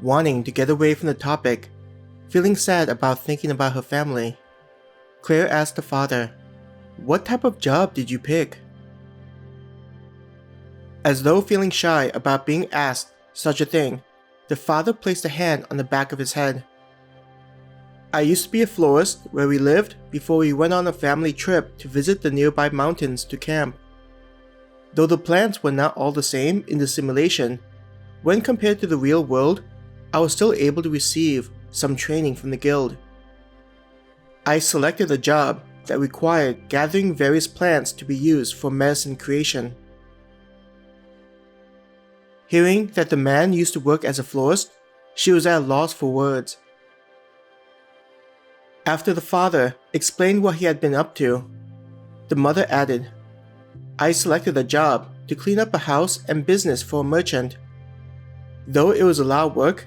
wanting to get away from the topic, feeling sad about thinking about her family. Claire asked the father, "What type of job did you pick?" As though feeling shy about being asked such a thing, the father placed a hand on the back of his head. "I used to be a florist where we lived before we went on a family trip to visit the nearby mountains to camp. Though the plants were not all the same in the simulation, when compared to the real world, I was still able to receive some training from the guild. I selected a job that required gathering various plants to be used for medicine creation." Hearing that the man used to work as a florist, she was at a loss for words. After the father explained what he had been up to, the mother added, "I selected a job to clean up a house and business for a merchant. Though it was a lot of work,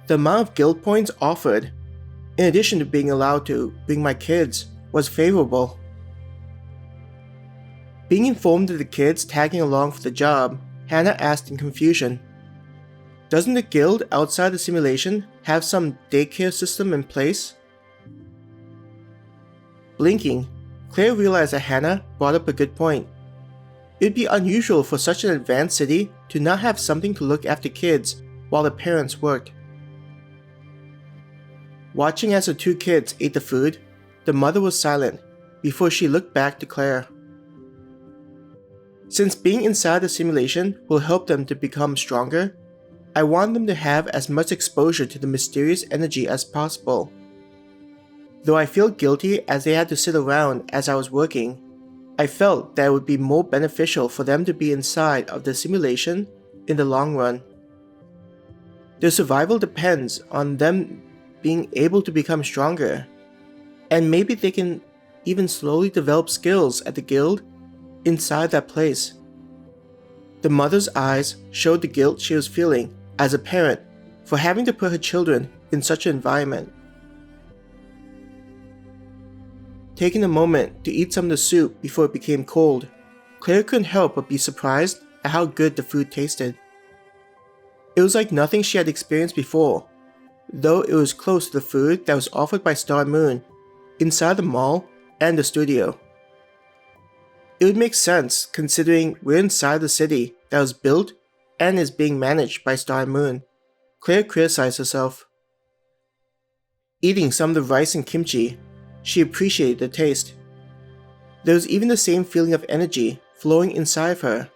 the amount of guild points offered, in addition to being allowed to bring my kids, was favorable." Being informed of the kids tagging along for the job, Hannah asked in confusion, "Doesn't the guild outside the simulation have some daycare system in place?" Blinking, Claire realized that Hannah brought up a good point. It'd be unusual for such an advanced city to not have something to look after kids while the parents worked. Watching as the two kids ate the food, the mother was silent before she looked back to Claire. "Since being inside the simulation will help them to become stronger, I want them to have as much exposure to the mysterious energy as possible. Though I feel guilty as they had to sit around as I was working, I felt that it would be more beneficial for them to be inside of the simulation in the long run. Their survival depends on them being able to become stronger, and maybe they can even slowly develop skills at the guild inside that place." The mother's eyes showed the guilt she was feeling as a parent for having to put her children in such an environment. Taking a moment to eat some of the soup before it became cold, Claire couldn't help but be surprised at how good the food tasted. It was like nothing she had experienced before, though it was close to the food that was offered by Star Moon inside the mall and the studio. It would make sense considering we're inside the city that was built and is being managed by Star Moon. Claire criticized herself. Eating some of the rice and kimchi, she appreciated the taste. There was even the same feeling of energy flowing inside of her.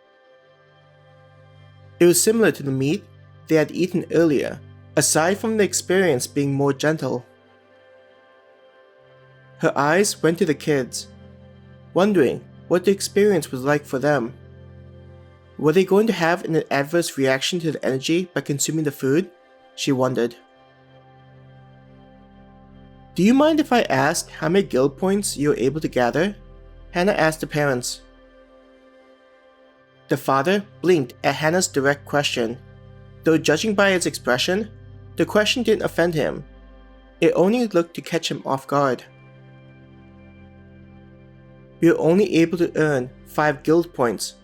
It was similar to the meat they had eaten earlier, aside from the experience being more gentle. Her eyes went to the kids, wondering what the experience was like for them. Were they going to have an adverse reaction to the energy by consuming the food? She wondered. "Do you mind if I asked how many guild points you were able to gather?" Hannah asked the parents. The father blinked at Hannah's direct question. Though judging by his expression, the question didn't offend him. It only looked to catch him off guard. "We were only able to earn 5 guild points,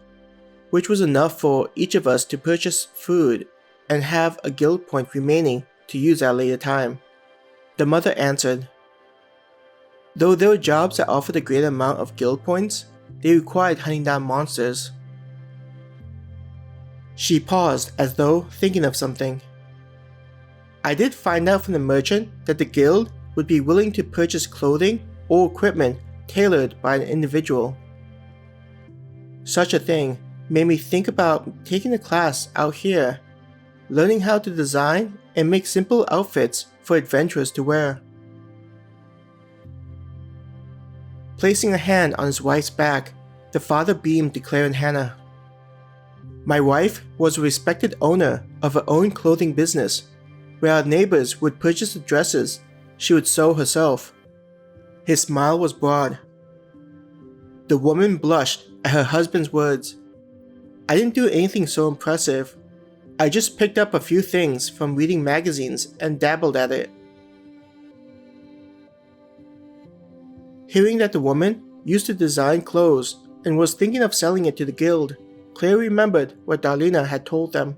which was enough for each of us to purchase food and have a guild point remaining to use at a later time," the mother answered. Though there were jobs that offered a greater amount of guild points, they required hunting down monsters. She paused as though thinking of something. "I did find out from the merchant that the guild would be willing to purchase clothing or equipment tailored by an individual. Such a thing made me think about taking a class out here, learning how to design and make simple outfits for adventurers to wear." Placing a hand on his wife's back, the father beamed to Claire and Hannah. "My wife was a respected owner of her own clothing business, where our neighbors would purchase the dresses she would sew herself." His smile was broad. The woman blushed at her husband's words. "I didn't do anything so impressive. I just picked up a few things from reading magazines and dabbled at it." Hearing that the woman used to design clothes and was thinking of selling it to the guild, Claire remembered what Darlena had told them.